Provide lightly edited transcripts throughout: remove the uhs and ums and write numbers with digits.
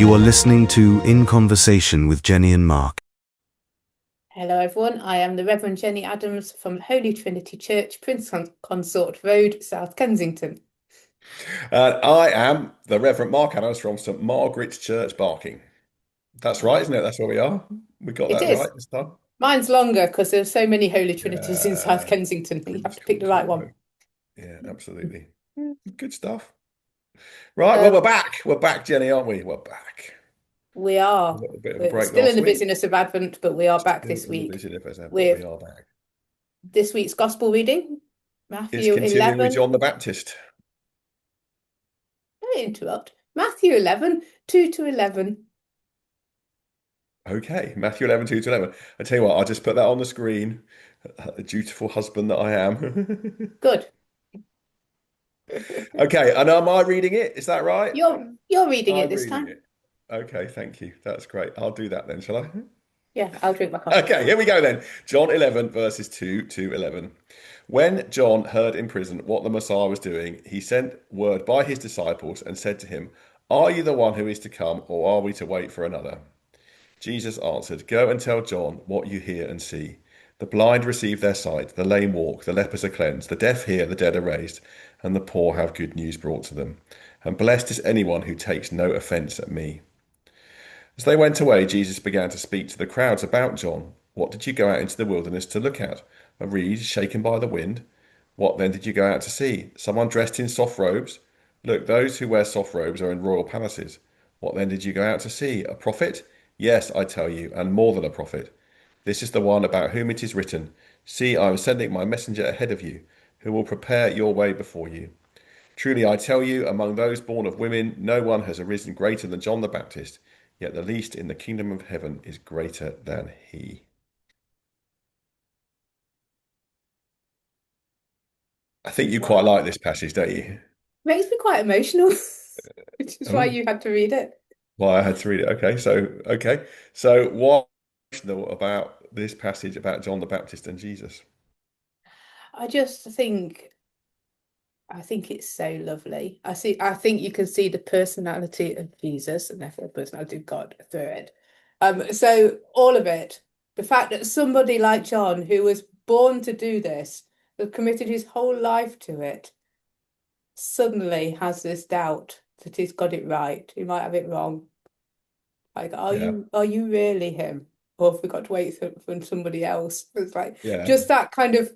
You are listening to In Conversation with Jenny and Mark. Hello, everyone. I am the Reverend Jenny Adams from Holy Trinity Church, Prince Consort Road, South Kensington. I am the Reverend Mark Adams from St Margaret's Church, Barking. That's right, isn't it? That's where we are. We got It that is. right this time. Mine's longer because there's so many Holy Trinities in South Yeah, Kensington. You have Prince to pick the right Consort one. Road. Yeah, absolutely. Good stuff. Right, well, Um, we're back. We're back, Jenny, aren't we? We're back. we A are. little bit of a We're break still in last the week. busyness of Advent, but we are back Still this in the week busy episode, but we with are back. this week's Gospel reading, It's Matthew continuing with 11. John the Baptist. Don't interrupt. Matthew 11, 2 to 11. Okay, Matthew 11, 2 to 11. I tell you what, I'll just put that on the screen. The dutiful husband that I am. Good. Okay, and am I reading it? Is that right? You're reading it I'm this reading time. it. Okay, thank you. That's great. I'll do that then, shall I? Yeah, I'll drink my coffee. Okay, here we go then. John 11, verses 2 to 11. When John heard in prison what the Messiah was doing, he sent word by his disciples and said to him, "Are you the one who is to come, or are we to wait for another?" Jesus answered, "Go and tell John what you hear and see. The blind receive their sight, the lame walk, the lepers are cleansed, the deaf hear, the dead are raised, and the poor have good news brought to them. And blessed is anyone who takes no offense at me." As they went away, Jesus began to speak to the crowds about John. "What did you go out into the wilderness to look at? A reed shaken by the wind? What then did you go out to see? Someone dressed in soft robes? Look, those who wear soft robes are in royal palaces. What then did you go out to see? A prophet? Yes, I tell you, and more than a prophet. This is the one about whom it is written, 'See, I am sending my messenger ahead of you, who will prepare your way before you.' Truly, I tell you, among those born of women, no one has arisen greater than John the Baptist, yet the least in the kingdom of heaven is greater than he." I think you quite like Wow. this passage, don't you? Makes me quite emotional, which is why Oh, you had to read it. well, I had to read it. So what emotional about this passage about John the Baptist and Jesus? I just think I think it's so lovely. I think you can see the personality of Jesus and therefore the personality of God through it. So all of it, the fact that somebody like John, who was born to do this, has committed his whole life to it, suddenly has this doubt that he's got it right. He might have it wrong. Like, Yeah, are you really him? Or have we got to wait for somebody else? It's like yeah, just that kind of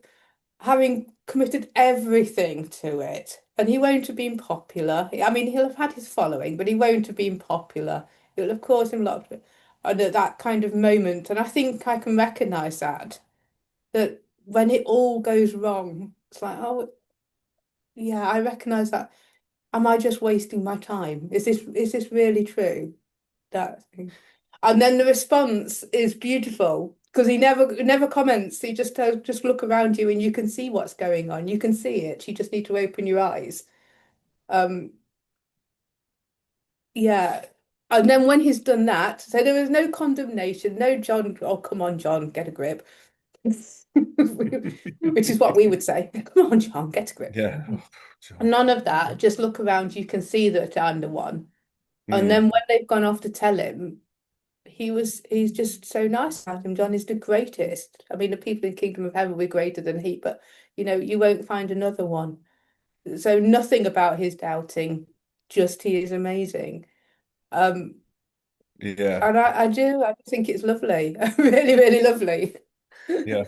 having committed everything to it. And he won't have been popular. I mean, he'll have had his following, but he won't have been popular. It will have caused him a lot of and at that kind of moment. And I think I can recognize that when it all goes wrong, it's like, oh yeah, I recognize that. Am I just wasting my time? Is this really true? That thing. And then the response is beautiful because he never comments. He just tells, just look around you and you can see what's going on. You can see it. You just need to open your eyes. Um, yeah. And then when he's done that, so there was no condemnation, no John, oh come on, John, get a grip. Which is what we would say. Come on, John, get a grip. yeah. Oh, John. None of that. Just look around, you can see that I'm the one. And then Mm, when they've gone off to tell him, he's just so nice about him. John is the greatest. I mean, the people in Kingdom of Heaven were greater than he, but you won't find another one. So nothing about his doubting, just he is amazing. Um, yeah, and I think it's lovely, really, really lovely. yeah.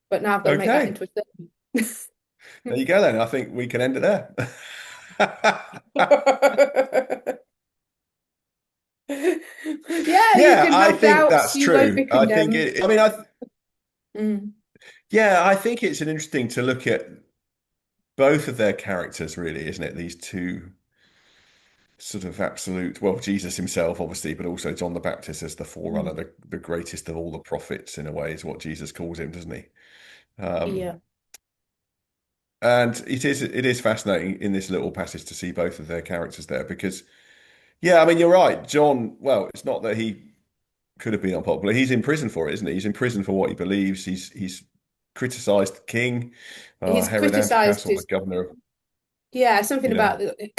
But now I've got to make that Okay, into a there you go then. I think we can end it there. thing. Yeah, you Yeah, can I have think doubts, that's you won't true. be condemned. Mm, Yeah, I think it's an interesting to look at both of their characters, really, isn't it? These two sort of absolute, well, Jesus himself, obviously, but also John the Baptist as the forerunner, mm. the greatest of all the prophets, in a way, is what Jesus calls him, doesn't he? Um, Yeah, and it is fascinating in this little passage to see both of their characters there because, yeah, I mean, you're right. John, well, it's not that he could have been unpopular. He's in prison for it, isn't he? He's in prison for what he believes. He's criticized the king, he's Herod criticised Antipas, or the his governor of, yeah something you know, about the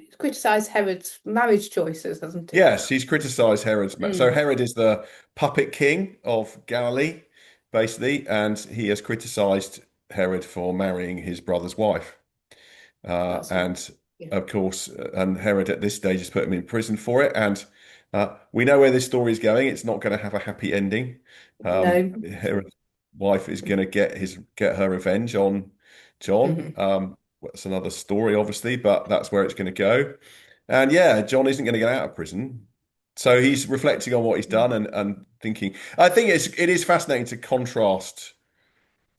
He's criticised Herod's marriage choices, hasn't he? Yes, he's criticised Herod's. So Mm, Herod is the puppet king of Galilee, basically, and he has criticised Herod for marrying his brother's wife. that's right. And Yeah. of course, and Herod at this stage has put him in prison for it. And we know where this story is going. It's not going to have a happy ending. No. Herod's wife is going to get her revenge on John. Mhm. That's another story, obviously, but that's where it's going to go. And yeah, John isn't going to get out of prison. So he's reflecting on what he's done and thinking. I think it is fascinating to contrast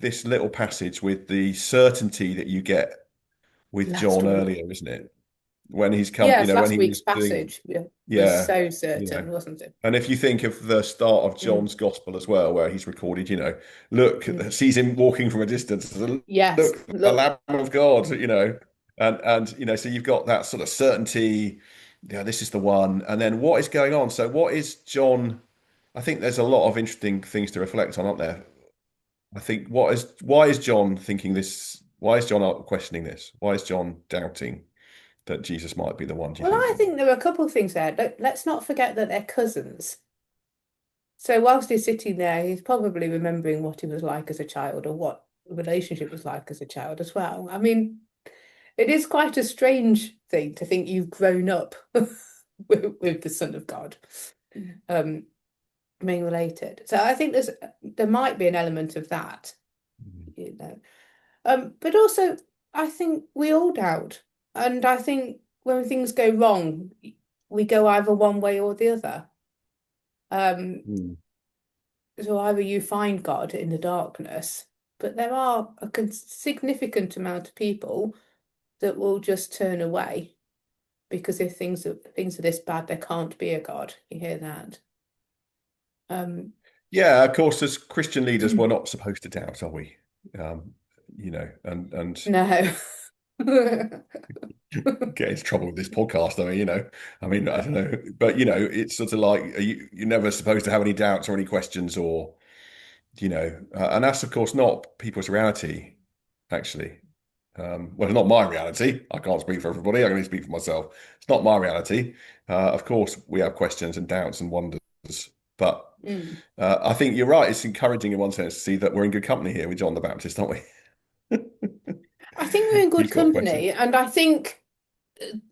this little passage with the certainty that you get with Last John week. earlier, isn't it? When he's come, Yes, when last he week's was doing, passage was yeah, so yeah. certain, wasn't it? And if you think of the start of Mm, John's gospel as well, where he's recorded, look, mm. sees him walking from a distance, Yes, look, the look. Lamb of God, and so you've got that sort of certainty, this is the one. And then what is going on? So what is John? I think there's a lot of interesting things to reflect on, aren't there? I think why is John thinking this? Why is John questioning this? Why is John doubting that Jesus might be the one, do you Well, think? I think there are a couple of things there. Let's not forget that they're cousins. So whilst he's sitting there, he's probably remembering what he was like as a child or what the relationship was like as a child as well. I mean, it is quite a strange thing to think you've grown up with the Son of God, um, being related. So I think there might be an element of that, Mhm. you know. But also I think we all doubt. And I think when things go wrong, we go either one way or the other. Um, Mm. so either you find God in the darkness, but there are a significant amount of people that will just turn away because if things are this bad, there can't be a God. You hear that? Um, Yeah, of course, as Christian leaders, we're not supposed to doubt, are we? Um, and no. get into trouble with this podcast. I don't know, but it's sort of like you're never supposed to have any doubts or any questions, or and that's of course not people's reality, actually. Well, it's not my reality. I can't speak for everybody. I can only speak for myself. It's not my reality. Of course, we have questions and doubts and wonders, but Mm. I think you're right. It's encouraging in one sense to see that we're in good company here with John the Baptist, aren't we? I think we're in He's good got questions. company, and I think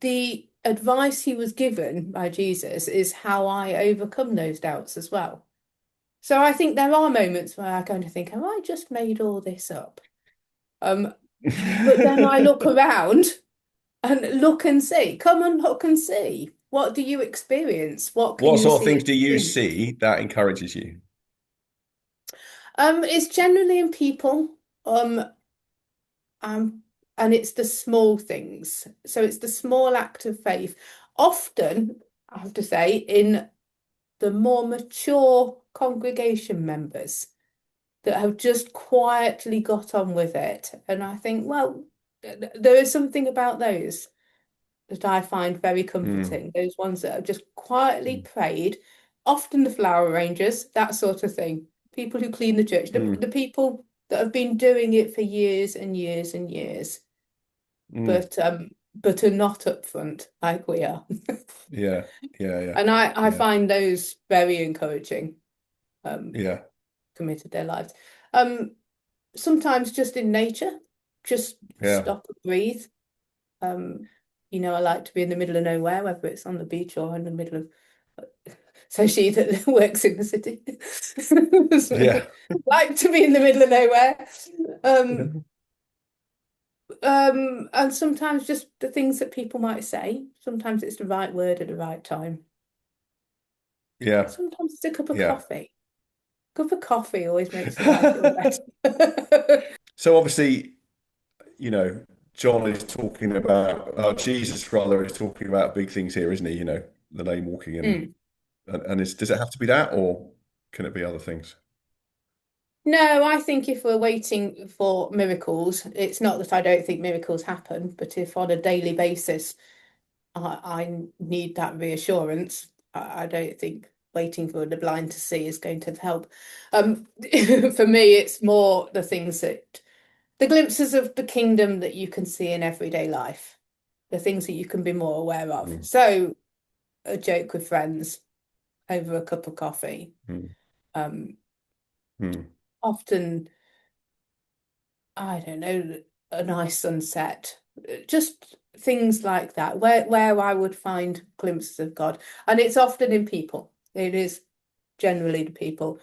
the advice he was given by Jesus is how I overcome those doubts as well. So I think there are moments where I kind of think, have I just made all this up? But then I look around and look and see. Come and look and see. What do you experience? What can What you sort of see things as do you things? see that encourages you? It's generally in people. Um, and it's the small things. So it's the small act of faith. Often, I have to say, in the more mature congregation members that have just quietly got on with it. And I think, well, there is something about those that I find very Mm, comforting. Those ones that have just quietly prayed, often the flower arrangers, that sort of thing. People who clean the church, mm, the people that have been doing it for years and years and years, mm. but are not upfront like we are. Yeah, yeah, yeah, And I yeah, find those very encouraging, um, yeah, committed their lives. Um, Sometimes just in nature, just yeah. stop and breathe. Um, I like to be in the middle of nowhere, whether it's on the beach or in the middle of. So she that works in the city. So, Yeah. like to be in the middle of nowhere. Um, and sometimes just the things that people might say. Sometimes it's the right word at the right time. Yeah. Sometimes it's a cup of Yeah. coffee. Cup of coffee always makes the life feel better. So obviously, you know, John is talking about Jesus rather is talking about big things here, isn't he? The lame walking Mm. and does it have to be that or can it be other things? No, I think if we're waiting for miracles, it's not that I don't think miracles happen, but if on a daily basis I need that reassurance, I don't think waiting for the blind to see is going to help. For me, it's more the glimpses of the kingdom that you can see in everyday life the things that you can be more aware of. Mm. So a joke with friends over a cup of coffee. Mm. Um, Mm. often, I don't know, a nice sunset, just things like that, where I would find glimpses of God. And it's often in people. It is generally the people.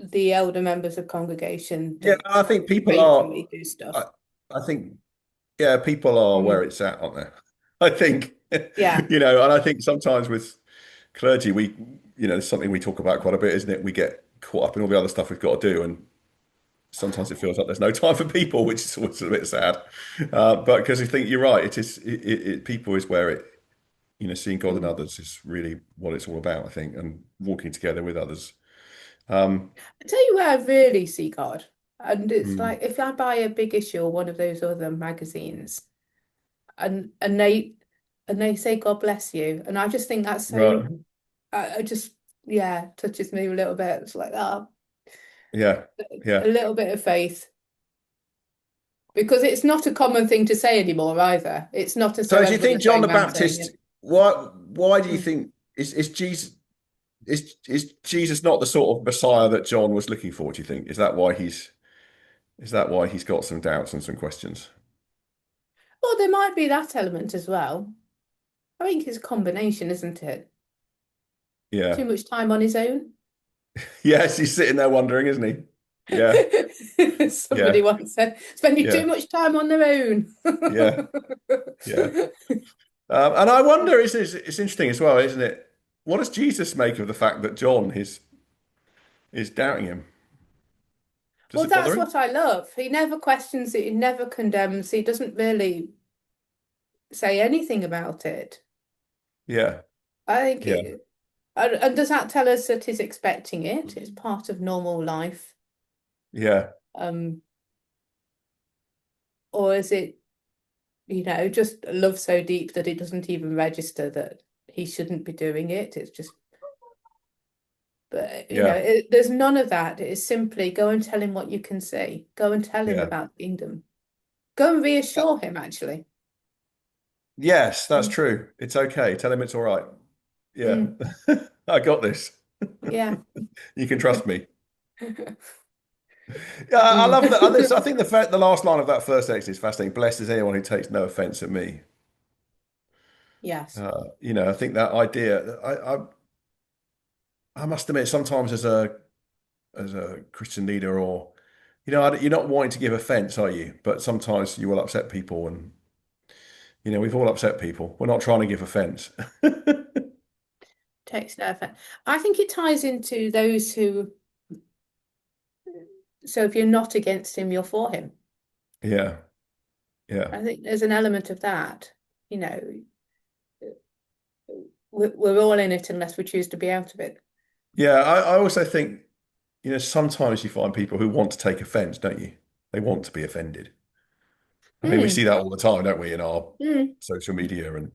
The elder members of congregation Yeah, don't I think people are. regularly do I, stuff. I think, yeah, people are where Mm. it's at, aren't they? I think, Yeah. and I think sometimes with clergy, it's something we talk about quite a bit, isn't it? We get caught up in all the other stuff we've got to do, and sometimes it feels like there's no time for people, which is always a bit sad. But because I think you're right, people is where seeing God in Mm. others is really what it's all about, I think, and walking together with others. I tell you where I really see God, and it's Mm, like if I buy a big issue or one of those other magazines, and they say God bless you, and I just think that's so. right. I just touches me a little bit. It's like Yeah. a Yeah. little bit of faith because it's not a common thing to say anymore either. It's not a So so do you everybody think goes John the amen saying Baptist, it. why do you Mm. think is Jesus is Jesus not the sort of Messiah that John was looking for, do you think? Is that why he's got some doubts and some questions? Well, there might be that element as well. I think it's a combination, isn't it? Yeah. Too much time on his own. Yes, he's sitting there wondering, isn't he? Yeah. Somebody Yeah. once said, spending too Yeah. much time on their own. Yeah. Yeah. And I wonder, it's interesting as well, isn't it? What does Jesus make of the fact that John is doubting him? Does Well, it bother that's him? what I love. He never questions it, he never condemns, he doesn't really say anything about it. Yeah. I think Yeah. and does that tell us that he's expecting it? It's part of normal life. Yeah. Um, or is it, just love so deep that it doesn't even register that he shouldn't be doing it? It's just, but Yeah. there's none of that. It is simply go and tell him what you can see. Go and tell him Yeah. about the kingdom. Go and reassure him, actually. Yes, that's Mm, true. It's okay. Tell him it's all right. Yeah. mm, I got this. yeah. You can trust me. Yeah, I love that. I think the last line of that first text is fascinating. Blessed is anyone who takes no offense at me. Yes. I think that idea. I must admit, sometimes as a Christian leader, or you're not wanting to give offense, are you? But sometimes you will upset people, and we've all upset people. We're not trying to give offense. Takes no effect. I think it ties into those who, so if you're not against him, you're for him. Yeah, yeah, I think there's an element of that. You know, we're all in it unless we choose to be out of it. yeah. I also think sometimes you find people who want to take offense, don't you? They want to be offended. I mean, we see Mm, that all the time, don't we, in our mm, social media and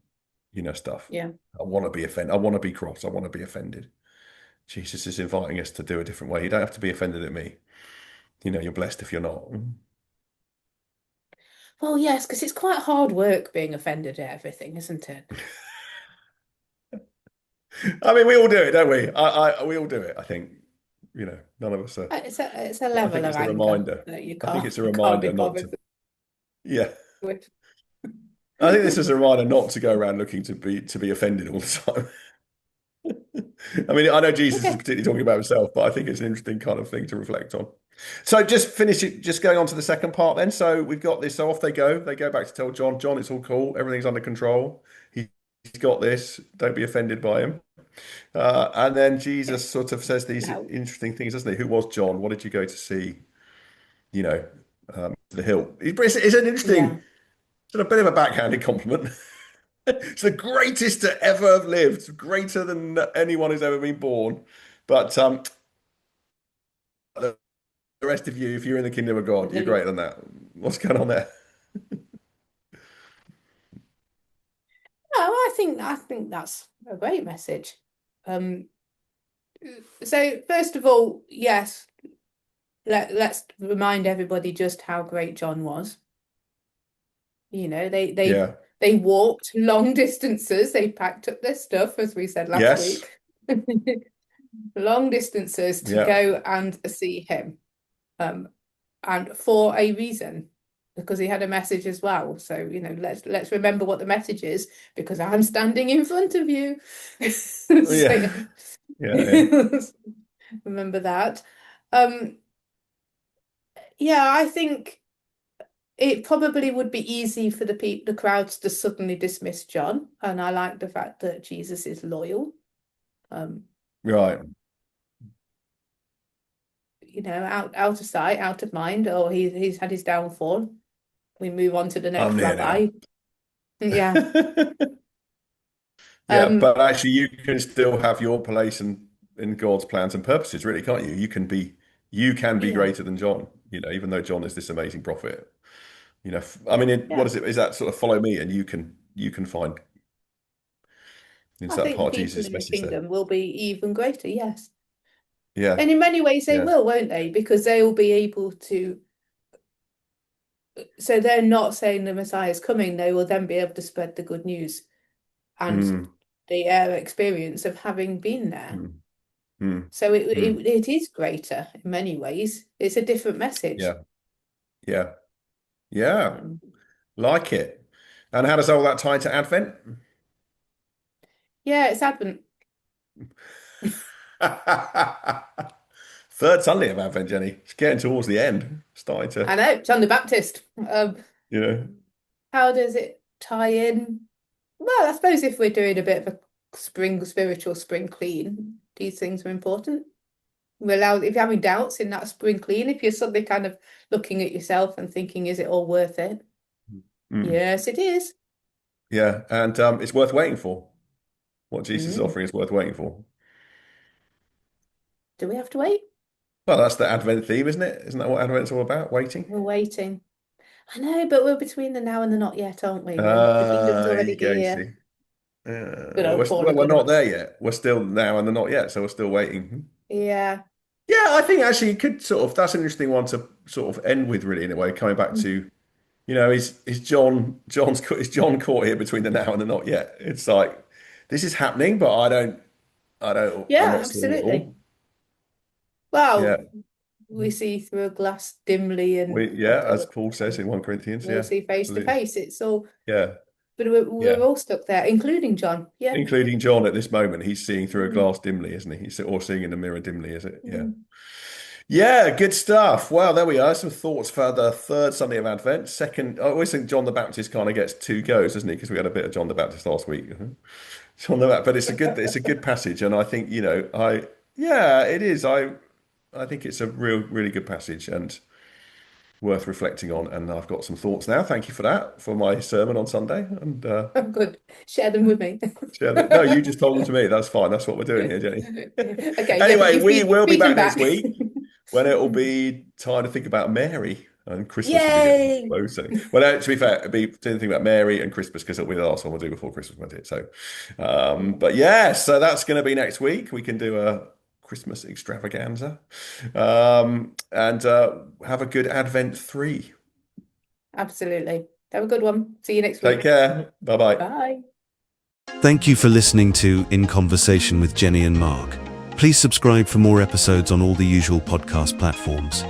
stuff. yeah. I want to be offended. I want to be cross. I want to be offended. Jesus is inviting us to do a different way. You don't have to be offended at me. You're blessed if you're not. Well, yes, because it's quite hard work being offended at everything, isn't it? I mean, we all do it, don't we? We all do it. I think, none of us are. It's a But I think level of it's a anger reminder. that you I think can't it's a you can't be reminder not to. bothered Yeah, with. I think this is a reminder not to go around looking to be offended all the time. I mean, I know Jesus is Okay. particularly talking about himself, but I think it's an interesting kind of thing to reflect on. So just going on to the second part then. So we've got this. So off they go. They go back to tell John, John, it's all cool. Everything's under control. He's got this. Don't be offended by him. And then Yeah. Jesus sort of says these Now, interesting things, doesn't he? Who was John? What did you go to see? You know, the hill. It's an yeah. interesting, sort of bit of a backhanded compliment. It's the greatest to ever have lived, greater than anyone who's ever been born. But the rest of you, if you're in the kingdom of God, you're No, greater than that. What's going on there? I think that's a great message. Um, so first of all, yes, let's remind everybody just how great John was. You know, Yeah. they walked long distances. They packed up their stuff, as we said last Yes. week, long distances to Yeah. go and see him, and for a reason, because he had a message as well. So, you know, let's remember what the message is, because I'm standing in front of you. So, Yeah. Yeah. remember that. Yeah, I think it probably would be easy for the crowds to suddenly dismiss John, and I like the fact that Jesus is loyal. Right. You know, out of sight, out of mind, or he's had his downfall. We move on to the next I'm near rabbi. Yeah. now. Yeah, but actually, you can still have your place in God's plans and purposes, really, can't you? You can be Yeah. greater than John, you know, even though John is this amazing prophet. You know, I mean, Yeah. what is it? Is that sort of follow me, and you can find? Is I that think the part of people Jesus' in the message there? kingdom will be even greater, yes. Yeah, And in many ways they yeah, will, won't they? Because they will be able to, so they're not saying the Messiah is coming, they will then be able to spread the good news and mm, the experience of having been there. mm, mm, So mm. it is greater in many ways. It's a different message. Yeah, yeah, yeah. Um, Like it. And how does all that tie to Advent? yeah, it's Advent. Third Sunday of Advent, Jenny. It's getting towards the end. Starting I to, know, John the Baptist. you know. How does it tie in? Well, I suppose if we're doing a bit of a spiritual spring clean, these things are important. We're allowed, if you're having doubts in that spring clean, if you're suddenly kind of looking at yourself and thinking, is it all worth it? Mm. Yes, it is. Yeah, and it's worth waiting for. What Jesus is offering is worth waiting for. Do we have to wait? Well, that's the Advent theme, isn't it? Isn't that what Advent's all about? Waiting. We're waiting. I know, but we're between the now and the not yet, aren't we? The kingdom's There you already go, you here. see. Good Well, old Paul, a we're good not one. there yet. We're still now and the not yet, so we're still waiting. Yeah. Yeah, I think actually you could sort of, that's an interesting one to sort of end with, really, in a way, coming back to, you know, is John caught here between the now and the not yet? It's like this is happening, but I'm Yeah, not seeing it absolutely. all. Yeah. Well, we see through a glass dimly, and As Paul says in 1 Corinthians, we'll yeah, see face to absolutely. face. It's all, Yeah, but yeah. we're all stuck there, including John. Yeah. Including John at this moment, he's seeing through a Mm. glass dimly, isn't he? Or seeing in the mirror dimly, is it? Yeah. Mm. Yeah, good stuff. Well, there we are. Some thoughts for the third Sunday of Advent. Second, I always think John the Baptist kind of gets two goes, doesn't he? Because we had a bit of John the Baptist last week. John the Baptist, but it's a good passage, and I think it is. I think it's a really good passage and worth reflecting on. And I've got some thoughts now. Thank you for that for my sermon on Sunday. And Good. Share them with me. no, you just told them to me. That's fine. That's what we're doing here, Jenny. Okay. Yeah, Anyway, you we will be feed them back next week when it will be time to think about Mary and Christmas will be Yay! getting closer. Well, to be fair, it'll be doing think about Mary and Christmas because it'll be the last one we'll do before Christmas, won't it? So, but yeah, so that's going to be next week. We can do a Christmas extravaganza, and have a good Advent 3. Absolutely. Have a good one. See you next week. Take care. Bye-bye. Bye. Thank you for listening to In Conversation with Jenny and Mark. Please subscribe for more episodes on all the usual podcast platforms.